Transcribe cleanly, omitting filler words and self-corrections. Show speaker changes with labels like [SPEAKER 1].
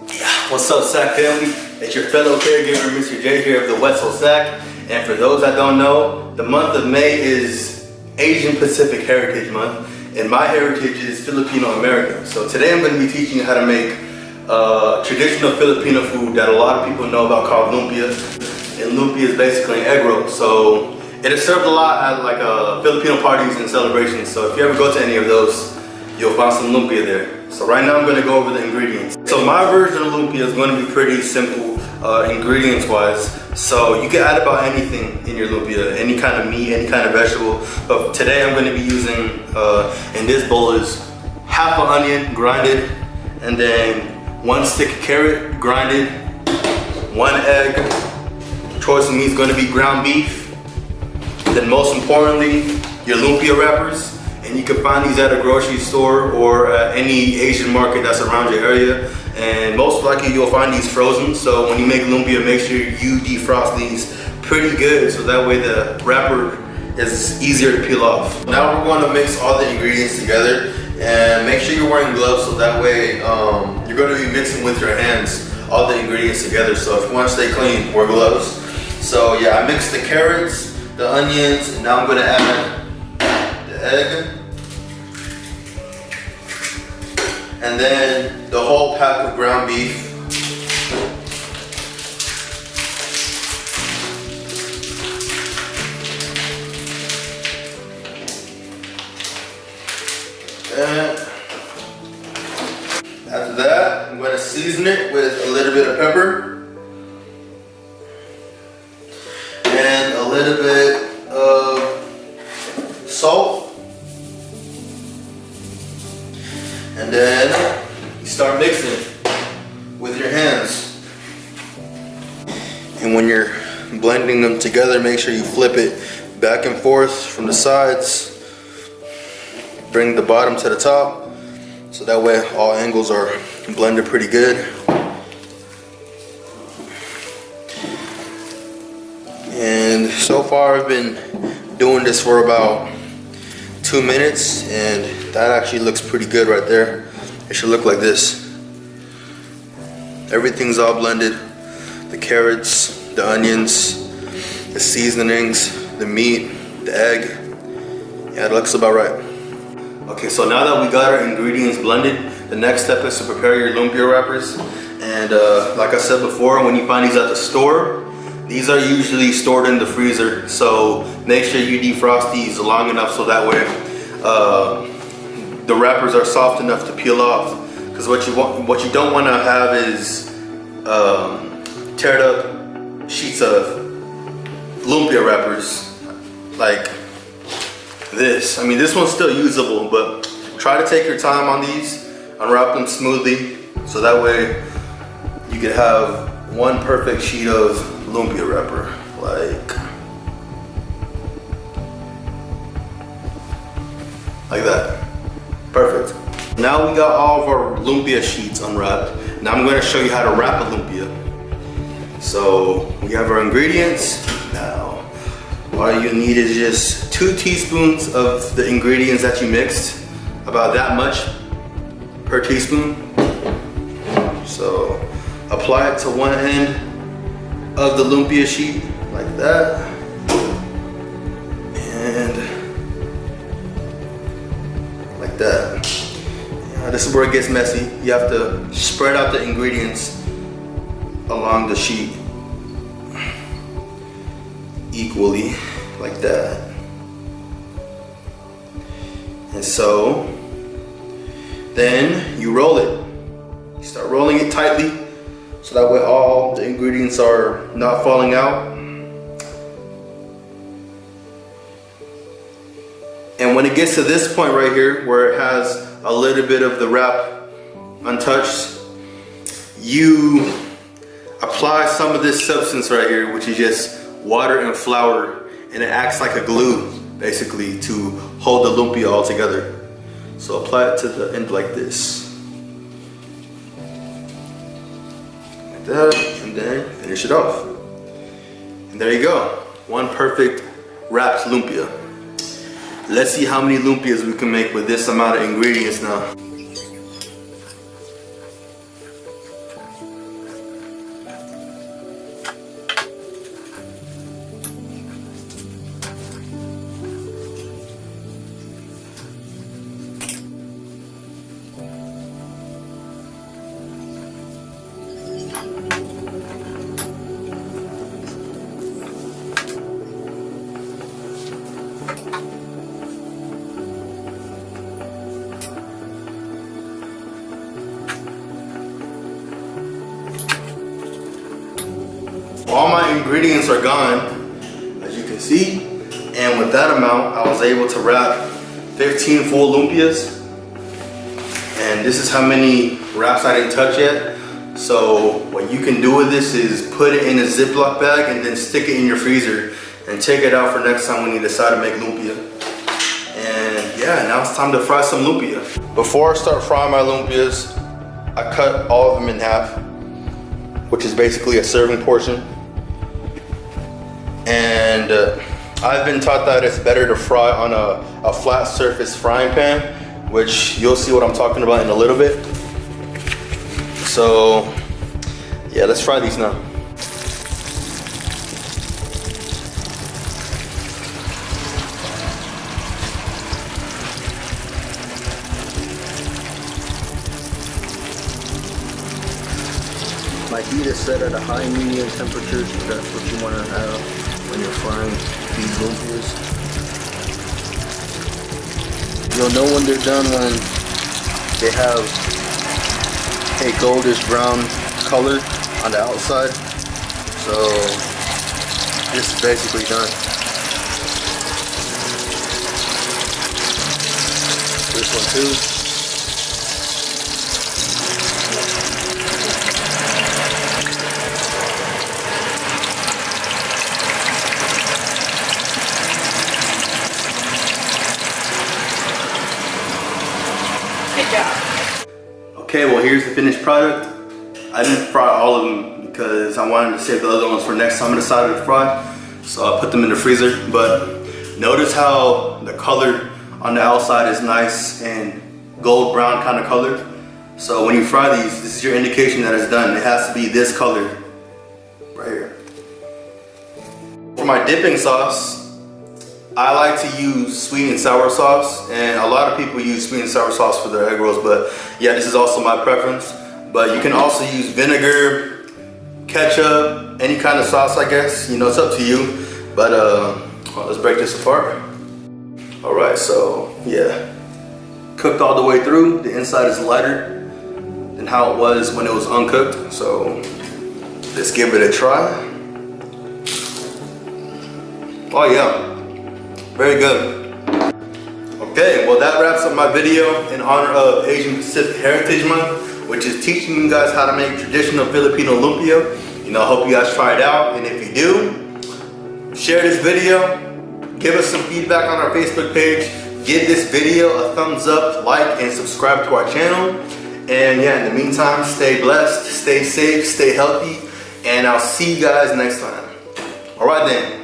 [SPEAKER 1] What's up, Sac family? It's your fellow caregiver, Mr. J here of the Wetzel Sac. And for those that don't know, the month of May is Asian Pacific Heritage Month, and my heritage is Filipino American. So today I'm going to be teaching you how to make traditional Filipino food that a lot of people know about called lumpia. And lumpia is basically an egg roll. So it is served a lot at like Filipino parties and celebrations. So if you ever go to any of those, you'll find some lumpia there. So right now I'm going to go over the ingredients. So my version of lumpia is going to be pretty simple ingredients wise. So you can add about anything in your lumpia, any kind of meat, any kind of vegetable. But today I'm going to be using, in this bowl is half an onion grinded, and then 1 stick of carrot grinded, 1 egg. Choice of meat is going to be ground beef. Then most importantly, your lumpia wrappers. And you can find these at a grocery store or any Asian market that's around your area. And most likely you'll find these frozen. So when you make lumpia, make sure you defrost these pretty good so that way the wrapper is easier to peel off. Now we're going to mix all the ingredients together, and make sure you're wearing gloves so that way you're going to be mixing with your hands all the ingredients together. So if you want to stay clean, wear gloves. So yeah, I mixed the carrots, the onions, and now I'm going to add egg, and then the whole pack of ground beef, and after that I'm going to season it with a little bit of pepper and a little bit of salt. And then you start mixing with your hands. And when you're blending them together, make sure you flip it back and forth from the sides. Bring the bottom to the top, so that way all angles are blended pretty good. And so far I've been doing this for about 2 minutes, and that actually looks pretty good right there. It should look like this. Everything's all blended. The carrots, the onions, the seasonings, the meat, the egg. Yeah, it looks about right. Okay, so now that we got our ingredients blended, the next step is to prepare your lumpia wrappers. And like I said before, when you find these at the store, these are usually stored in the freezer, so make sure you defrost these long enough so that way the wrappers are soft enough to peel off. Because what you don't want to have is teared up sheets of lumpia wrappers like this. I mean, this one's still usable, but try to take your time on these, unwrap them smoothly, so that way you can have one perfect sheet of lumpia wrapper, like that. Perfect. Now we got all of our lumpia sheets unwrapped. Now I'm going to show you how to wrap a lumpia. So we have our ingredients. Now all you need is just 2 teaspoons of the ingredients that you mixed, about that much per teaspoon. So apply it to one end of the lumpia sheet like that, and like that. Yeah, this is where it gets messy. You have to spread out the ingredients along the sheet equally like that. And so then you roll it. You start rolling it tightly, so that way all the ingredients are not falling out. And when it gets to this point right here, where it has a little bit of the wrap untouched, you apply some of this substance right here, which is just water and flour, and it acts like a glue, basically, to hold the lumpia all together. So apply it to the end like this. That, and then finish it off. And there you go, one perfect wrapped lumpia. Let's see how many lumpias we can make with this amount of ingredients now. all my ingredients are gone, as you can see. And with that amount, I was able to wrap 15 full lumpias. And this is how many wraps I didn't touch yet. So what you can do with this is put it in a Ziploc bag and then stick it in your freezer and take it out for next time when you decide to make lumpia. And yeah, now it's time to fry some lumpia. Before I start frying my lumpias, I cut all of them in half, which is basically a serving portion. And I've been taught that it's better to fry on a flat surface frying pan, which you'll see what I'm talking about in a little bit. So yeah, let's fry these now. My heat is set at a high medium temperature, so that's what you want to have when you're frying these lumpias. You'll know when they're done when they have a goldish brown color on the outside. So this is basically done. This one too. Okay, well here's the finished product. I didn't fry all of them because I wanted to save the other ones for next time I decided to fry. So I put them in the freezer. But notice how the color on the outside is nice and gold brown kind of color. So when you fry these, this is your indication that it's done. It has to be this color right here. For my dipping sauce, I like to use sweet and sour sauce, and a lot of people use sweet and sour sauce for their egg rolls, but yeah, this is also my preference. But you can also use vinegar, ketchup, any kind of sauce, I guess. You know, it's up to you. But well, let's break this apart. All right, so yeah, cooked all the way through. The inside is lighter than how it was when it was uncooked. So let's give it a try. Oh yeah. Very good. Okay, well that wraps up my video in honor of Asian Pacific Heritage Month, which is teaching you guys how to make traditional Filipino lumpia. You know, I hope you guys try it out, and if you do, share this video, give us some feedback on our Facebook page, give this video a thumbs up, like, and subscribe to our channel. And yeah, in the meantime, stay blessed, stay safe, stay healthy, and I'll see you guys next time. All right then.